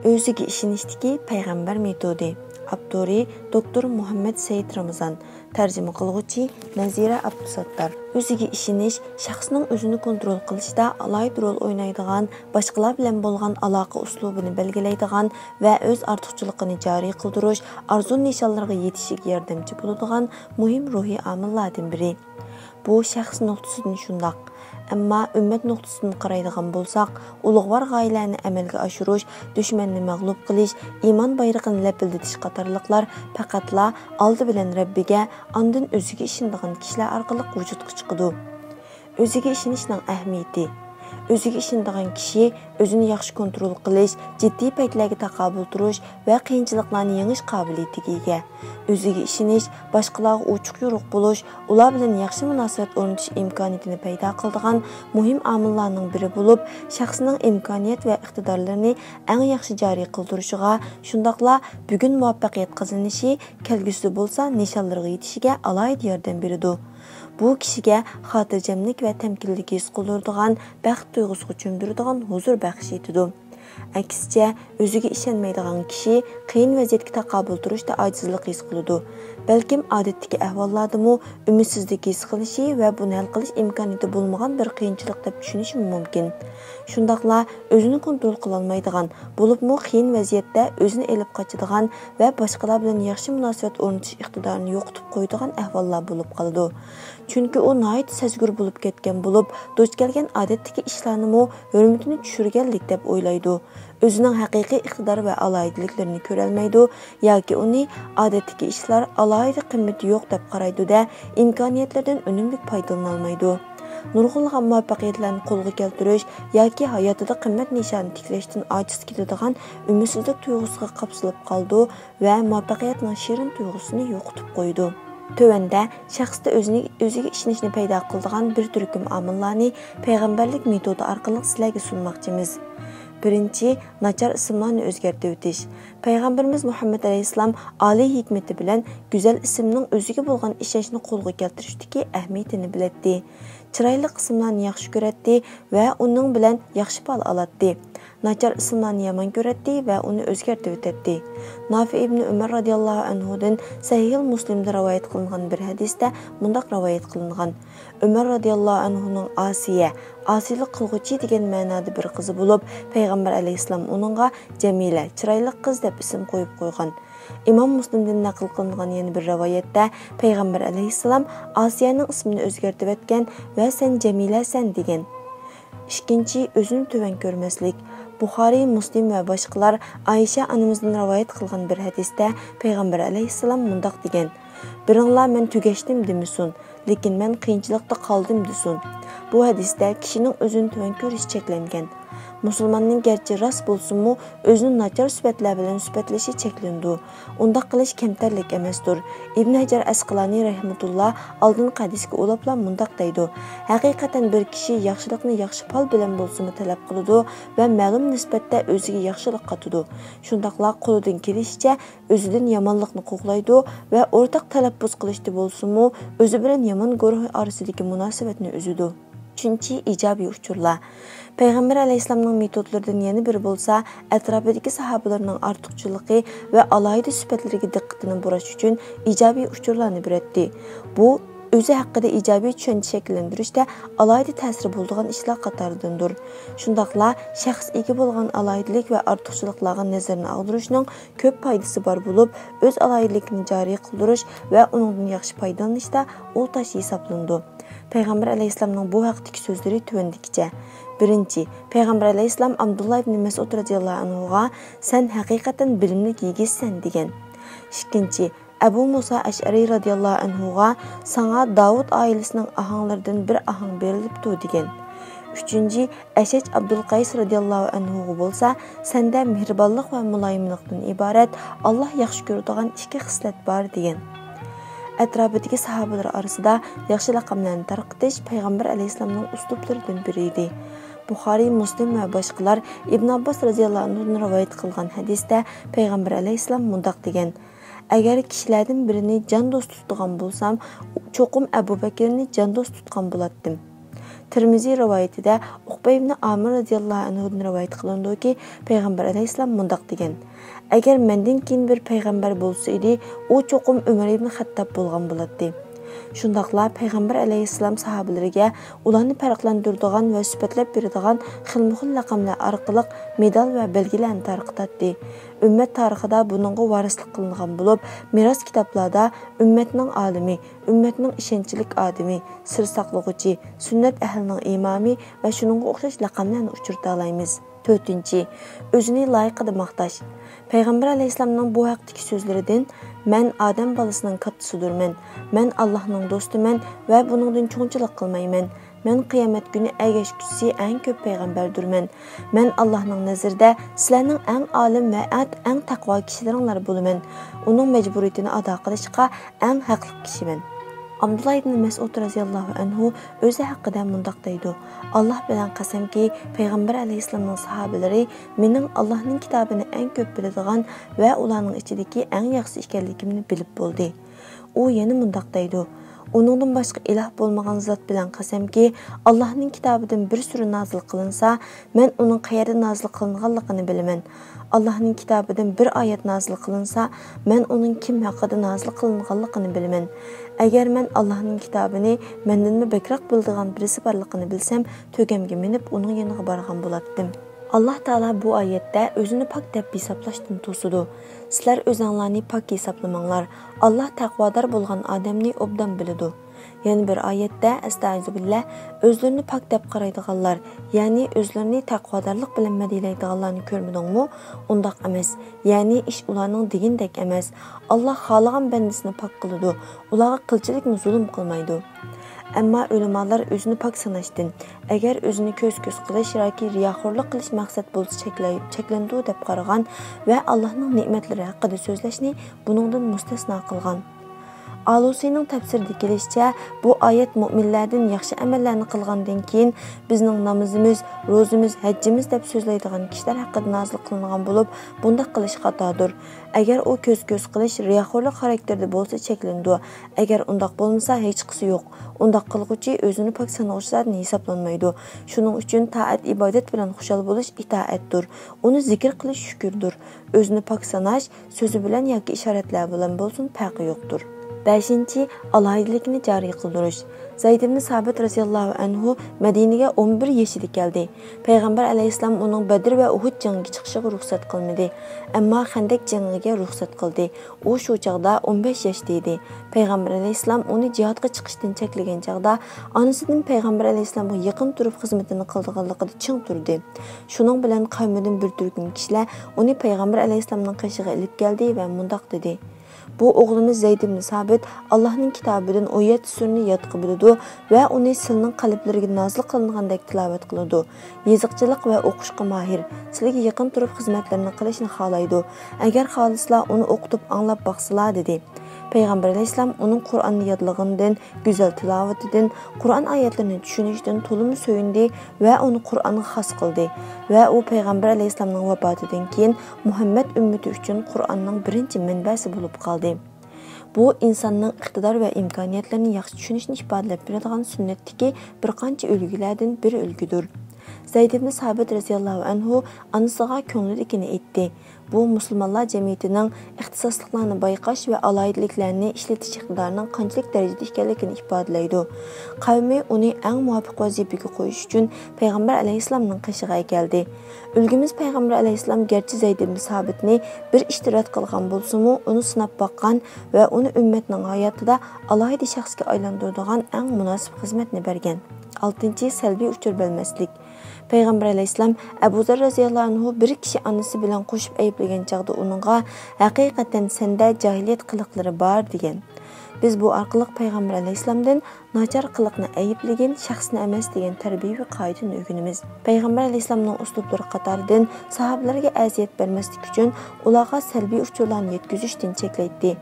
O'ziga ishonishdagi payg'ambar metodi. Avtori doktor Muhammad Said Ramazan. Tarjima qiluvchi Nazira Abdusattar. O'ziga ishonish shaxsning o'zini kontrol qilishda alohida rol o'ynaydigan, boshqalar bilan bo'lgan aloqa uslubini belgilaydigan va o'z ortiqchiligini joriy qildirish, arzu nishonlarga yetishiga yordamchi bo'ladigan muhim ruhiy omillardan biri. Bu shaxs nuqtasidan shundoq. Ammo ummat nuqtasidan qaraydigan bo'lsak, ulug'vor g'oyalarni amalga oshirish, dushmanni mag'lub qilish, iymon bayrog'ini lapildatish qatorliqlar faqatla oldi bilan Rabbiga, ondan o'ziga ishonadigan kishilar orqali vujudga chiqadi. O'ziga ishonishning ahamiyati. O'ziga ishonadigan kishi o'zini yaxshi kontrol qilish, jiddiy paytlarga taqobil turish va qiyinchiliklarni yengish qobiliyatiga ega. O'ziga ishonish, boshqalarga ochiq yo'riq bo'lish, ular bilan yaxshi munosabat o'rnatish imkoniyatini paydo qiladigan muhim omillarning biri bo'lib, shaxsning imkoniyat va iqtidorlarini eng yaxshi joriy qildirishiga, shundaqla bugun muvaffaqiyat qozonishi, kelgusida bo'lsa nishonlarga yetishiga alohida yordam beradi. Bu kishiga xotirjamlik va tamkinlik his qildiradigan, baxt tuyg'usiga cho'mdiradigan huzur baxsh etadi. Aksicha, o'ziga ishonmaydigan kishi qiyin vaziyatga taqobil turishda ojizlik his qiladi. Balkim odatdagi ahvollardami umidsizlik his qilishi va buni hal qilish imkoniyati bo'lmagan bir qiyinchilik deb tushunishi mumkin. Shundaqla o'zini kontrol qila olmaydigan, bo'libmi qiyin vaziyatda o'zini elib qochadigan va boshqalar bilan yaxshi munosabat o'rnatish iqtidorini yo'qotib qo'yadigan ahvollar bo'lib qoladi. Chunki u nihoyat sezgur bo'lib ketgan bo'lib, duch kelgan odatdagi ishlarni hurmatini tushirganlik deb o'ylaydi. O'zining haqiqiy iqtidor va aloyidliklarini ko'ra olmaydi yoki uni odatdagi ishlar alohida qimmati yo'q deb qaraydi-da, imkoniyatlardan unumli foydalana olmaydi. Nurg'unlagan muvaffaqiyatlarni qo'lga keltirish yoki hayotida qimmat nishonni tiklashdan ojiz keladigan umidsizlik tuyg'usiga qapsilib qoldi va muvaffaqiyatning shirin tuyg'usini yo'qotib qo'ydi. Tövəndə şəxsdə özünə işinishni paydo qiladigan bir turkum omillarni payg'ambarlik metodi orqali sizlarga sunmoqchimiz. Birinchi, nachar ismlarni o'zgartirib o'tish. Payg'ambarimiz Muhammad alayhissalom oliy hikmati bilan go'zal ismning o'ziga bo'lgan ishonchni qo'lga keltirishdagi ahamiyatini biladi. Chiroyli ismlarni yaxshi ko'radi va uning bilan yaxshi pal oladi. Nachar ismlarni yomon ko'radi va uni o'zgartirib o'tadi. Nafi ibn Umar radhiyallohu anhudan Sahih Muslimda rivoyat qilingan bir hadisda bundoq rivoyat qilingan. Umar radhiyallohu anhuning Asilik qilg'uchi degan ma'noda bir qizi bo'lib, payg'ambar alayhissalom uningga Jamila, chiroyli qiz deb ism qo'yib qo'ygan. Imom Muslimdan naql qilingan yana bir rivoyatda payg'ambar alayhissalom Asiyaning ismini o'zgartirib o'tgan va sen Jamilasan degan. Ikkinchi, o'zini tuvan ko'rmaslik. Buxoriy, Muslim va boshqalar Aisha onamizdan rivoyat qilgan bir hadisda payg'ambar alayhissalom mundoq degan: "Biringlar men tugashdim demisun, lekin men qiyinchilikda qoldim desin." Bu hadisda kishining o'zini tuvan ko'rishi cheklangan. Musulmonning garchi rost bo'lsa-mu, o'zini nachar sifatlar bilan sifatlashi cheklandi. Undaq qilish kamtarlik emasdir. Ibn Hajar Asqalani rahmatulloh oldingi hadisga ulablar mundaq deydi: "Haqiqatan bir kishi yaxshilikni yaxshi pal bilan bo'lsa-mu talab qiladi va ma'lum nisbatda o'ziga yaxshilik qatadi. Shundaqla qo'lidan kelishicha o'zidan yomonlikni qo'g'laydi va o'rtaq talaffuz qilishda bo'lsa-mu, o'zi bilan yomon guruh orasidagi munosabatni uzadi." Uchinchi, ijobiy uchurlar. Payg'ambar alayhissalomning metodlaridan yana biri bo'lsa, atrofidagi sahobalarning ortiqchiligi va alohida sifatlariga diqqatini burash uchun ijobiy uchurlarni beradi. Bu o'zi haqida ijobiy tushuncha shakllantirishda alohida ta'sir bo'ladigan ishlar qatoridandir. Shundaqla shaxs ega bo'lgan alohidalik va ortiqchiliklarga nazarni og'dirishning ko'p foydasi bor bo'lib, o'z alohidligini joriy qildirish va uningdan yaxshi foydalanishda ul tosh hisoblanadi. Payg'ambar alayhissalomning bu haqdagi so'zlari tuvandikicha. Birinchi, payg'ambar alayhissalom Abdullah ibn Mas'ud radhiyallohu anhuga "Sen haqiqatan bilimli yigitsan" degan. Ikkinchi, Abu Musa Ash'ari radhiyallohu anhuga "Sana Davud oilasining ahanglaridan bir ahang berilibdi" degan. Uchinchi, Ashaj Abdul Qays radhiyallohu anhuga bo'lsa, "Senda mehribonlik va muloyimlikdan iborat Alloh yaxshi ko'radigan ikki xislat bor" degan. Atrofidagi sahobalar orasida yaxshi laqablarni tarqitish payg'ambar alayhissalomning uslublaridan biri edi. Buxoriy, Muslim va boshqalar Ibn Abbos radhiyallohu anhudan rivoyat qilgan hadisda payg'ambar alayhissalom mundoq degan: "Agar kishilardan birini jon do'st tutgan bo'lsam, cho'qim Abu Bakrni jon do'st tutgan bo'lardim." Tirmizi rivoyatida Uqba ibn Amir radhiyallohu anhudan rivoyat qilindiki, payg'ambar alayhissalom mundaq degan: "Agar mendan keyin bir payg'ambar bo'lsa edi, u cho'qim Umar ibn Xattob bo'lgan bo'ladi." Shundaqla payg'ambar alayhissalom sahobalariga ularni farqlantiradigan va sifatlab beradigan xilma-xil laqamlar orqali medal va belgilarni tarqatdi. Ümmet tarixida buningga varislik qilingan bo'lib, miros kitoblarda ummatning olimi, ummatning ishonchlik odami, sir saqlovchi, sunnat ahlining imomi va shuningga o'xshash laqamlarni uchirta olamiz. 4. O'zini loyiqida maqtash. Payg'ambar alayhissalomning bu haqdagi so'zlaridan: "Men odam bolasining kattasidirman, men Allohning do'stiman va buningdan cho'ngchilik qilmayman. Men qiyomat kuni ergashgusi eng ko'p payg'ambardirman. Men Allohning nazarida sizlarning eng olim va eng taqvo kishilaringlar bo'laman. Uning majburiyatini ado qilishga eng haqli kishiman." Abdullah ibn Mas'ud radhiyallohu anhu o'zi haqida mundaq deydi: "Alloh bilan qasamki, payg'ambar alayhissalomning sahobalari mening Allohning kitobini eng ko'p biladigan va ularning ichidagi eng yaxshi ekanligimni bilib bo'ldi." U yana mundaq deydi: "Uningdan boshqa iloh bo'lmagan zot bilan qasamki, Allohning kitobidan bir sura nozil qilinsa, men uning qayerda nozil qilinganligini bilaman. Allohning kitobidan bir oyat nozil qilinsa, men uning kim haqida nozil qilinganligini bilaman. Agar men Allohning kitobini mendan bekroq bildigan birisi borligini bilsam, to'gamga minib uning yoniga borgan bo'lardim." Allah Taala bu oyatda o'zini pok deb hisoblashdan to'sidi. "Sizlar o'zinglarni pok hisoblamanglar. Alloh taqvodor bo'lgan odamni obdan biladi." Yana bir oyatda astag'firullah, o'zlarini pok deb qaraydiganlar, ya'ni o'zlarini taqvodorlik bilan madhilaydiganlarni ko'rmadingmi? Undaq emas. Ya'ni ish ularning degandek emas. Alloh xohlagan bandasini pok qiladi. Ularga qilchilikni zulm qilmaydi. Ammo ulamolar o'zini pok sanashdan, agar o'zini ko'z-ko'z qilish yoki riyoxo'rlik qilish maqsad bo'lsa cheklandi deb qaragan va Allohning ne'matlari haqida so'zlashni buningdan mustasno qilgan. Alusining tafsirida kelishicha, bu oyat mu'minlardan yaxshi amallarni qilgandan keyin bizning namozimiz, ro'zimiz, hajjimiz deb so'zlaydigan kishilar haqida nozil qilingan bo'lib, bunday qilish xatodir. Agar u ko'z-ko'z qilish riyoxo'rlik xarakterida bo'lsa cheklandi. Agar undaq bo'lmasa hech qisi yo'q. Undaq qilguvchi o'zini pok sanashdan hisoblanmaydi. Shuning uchun taat ibodat bilan xushal bo'lish itoatdir. Uni zikr qilish shukrdir. O'zini pok sanash so'zi bilan yoki ishoratlar bilan bo'lsin farqi yo'qdir. 5. Alaydilikni joriy qildirish. Zayd ibn Sabit radhiyallohu anhu Madinaga 11 yoshida keldi. Payg'ambar alayhissalom uning Badr va Uhud jangiga chiqishiga ruxsat qilmadi, ammo Xandak jangiga ruxsat qildi. U shu chaqda 15 yoshda edi. Payg'ambar alayhissalom uni jihadga chiqishdan cheklagan chaqda onasining payg'ambar alayhissalomga yaqin turib xizmatini qilganligida ching turdi. Shuning bilan qavmidan bir turkum kishilar uni payg'ambar alayhissalomning qishig'iga ilib keldi va mundaq dedi: "Bu o'g'limiz Zayd ibn Sabit Allohning kitobidan oyat surni yodqa biladi va uni sizning qalblariga nozil qilingandek tilovat qiladi. Yeziqchilik va o'qishga mahir. Sizlarga yaqin turib xizmatlarini qilishni xohlaydi. Agar xohlasizlar uni o'qitib anglab baqsizlar" dedi. Payg'ambar alayhissalom uning Qur'onni yodlaganidan, go'zal tilovatidan, Qur'on oyatlarini tushunishdan to'limi so'yindi va uni Qur'onga xos qildi. Va u payg'ambar alayhissalomning vafotidan keyin Muhammad ummati uchun Qur'onning birinchi manbasi bo'lib qoldi. Bu insonning iqtidor va imkoniyatlarini yaxshi tushunishni ifodalab beradigan sunnatdagi bir qancha ulgulardan biri ulgudir. Zayd ibn Sabit radhiyallohu anhu onasiga ko'ngildagini aytdi. Bu musulmonlar jamiyatining ixtisosliklarini bayqash va alaydiliklarni ishlatish iqtidorining qanchalik darajada ekanligini ifodalaydi. Qavmi uni eng muvofiq vazifaga qo'yish uchun payg'ambar alayhissalomning qishig'iga keldi. Ulgimiz payg'ambar alayhissalom garchi Zayd ibn Sabitni bir ishtirok qilgan bo'lsa-mu, uni sinab boqqan va uni ummatning hayotida alohida shaxsga aylantiradigan eng munosib xizmatni bergan. 6. Salbiy uchur bilmaslik. Payg'ambar alayhissalom Abu Zar radhiyallohu anhu bir kishi onasi bilan qo'shib ayblagan chaqda uningga haqiqatan senda jahiliyat qiliqlari bor degan. Biz bu orqali payg'ambar alayhissalomdan nachar qiliqni ayblagan shaxsni emas degan tarbiyaviy qoidani o'rganamiz. Payg'ambar alayhissalomning uslublari qatoridan sahobalarga aziyat bermaslik uchun ularga salbiy uchurlarni yetkazishdan cheklaydi.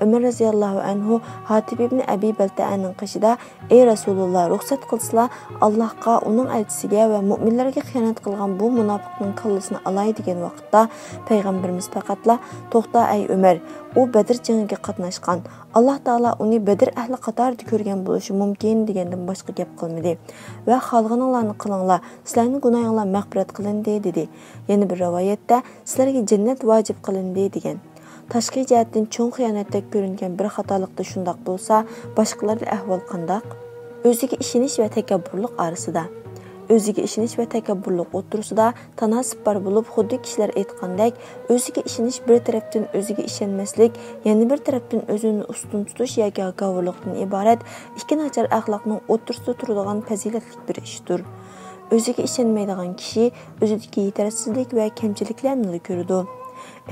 Ömer radhiyallohu anhu Hatib ibn Abi Balta'ning qishida: "Ey Rasululloh, ruxsat qilsizlar, Allohga, uning elchisiga va mu'minlarga xiyonat qilgan bu munofiqning kallasini alay" degan vaqtda payg'ambarimiz faqatla: "To'xta ey Ömer, u Badr jangiga qatnashgan. Alloh taolo uni Badr ahli qatorida ko'rgan bo'lishi mumkin" degandan boshqa gap qilmadi va "Xalqininglarni qilinglar, sizlarning gunohinglar mag'firat qilindi" dedi. Yana bir rivoyatda "Sizlarga jannat vojib qilindi" degan. Tashqi jihatdan cho'ng xiyonatdek ko'ringan bir xatolikda shundoq bo'lsa, boshqalarda ahvol qandoq? O'ziga ishonish va takabburlik orasida. O'ziga ishonish va takabburlik o'tirsida tanasib bor bo'lib, xuddi kishilar aytgandek, o'ziga ishonish bir tarafdan o'ziga ishonmaslik, yana bir tarafdan o'zini ustun tutish yoki g'avurlikdan iborat ikki nachar axloqning o'tirsida turadigan fazilatli bir ishdir. O'ziga ishonmaydigan kishi o'zidagi yetarsizlik va kamchiliklarni ko'radi.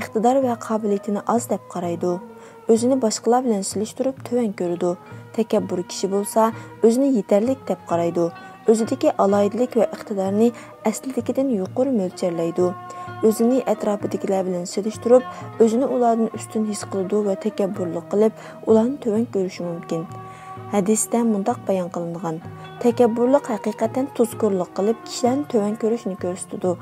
Iqtidor va qobiliyatini oz deb qaraydi. O'zini boshqalar bilan solishtirib tuvan ko'radi. Takabbur kishi bo'lsa, o'zini yetarlik deb qaraydi. O'zidagi aloyidlik va iqtidorni aslidagidan yuqori mo'ljallaydi. O'zini atrofidagilar bilan solishtirib, o'zini ulardan ustun his qiladi va takabburlik qilib, ularni tuvan ko'rishi mumkin. Hadisda mundaq bayon qilingan: takabburlik haqiqatan tuzkurlik qilib, kishilarni tuvan ko'rishni ko'rsatadi.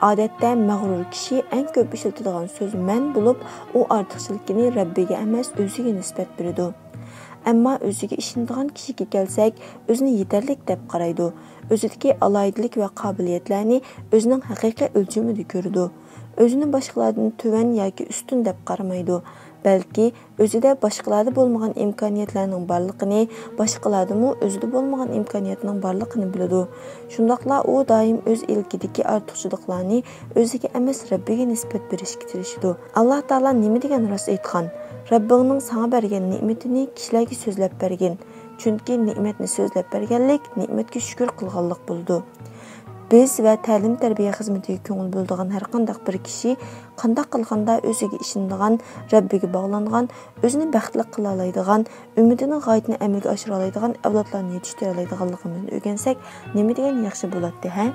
Odatda mag'rur kishi eng ko'p ishlatadigan so'z "men" bo'lib, u ortiqchilikni Rabbiga emas, o'ziga nisbat beradi. Ammo o'ziga ishonadigan kishiga kelsak, o'zini yetarlik deb qaraydi. O'zidagi aloyidlik va qobiliyatlarni o'zining haqiqiy o'lchamida ko'radi. O'zini boshqalardan tuvan yoki ustun deb qaramaydi. Balki o'zida boshqalarda bo'lmagan imkoniyatlarning borligini, boshqalardami o'zida bo'lmagan imkoniyatning borligini biladi. Shundaqla u doim o'z ilkidagi ortiqchiliklarni o'ziga emas, Rabbiga nisbat berishga tirishadi. Alloh taolo nima degan rost aytgan? Rabbingning sana bergan ne'matini kishilarga so'zlab bergin. Chunki ne'matni so'zlab berganlik ne'matga shukr qilganlik bo'ladi. Biz va ta'lim-tarbiya xizmatiga ko'ngil bo'ladigan har qanday bir kishi qanday qilganda o'ziga ishonadigan, Rabbiga bog'langan, o'zini baxtli qila oladigan, umidining g'oyatini amalga oshira oladigan avlodlarni yetishtira oladiganligimizni o'rgansak, nima degan yaxshi bo'ladi, ha?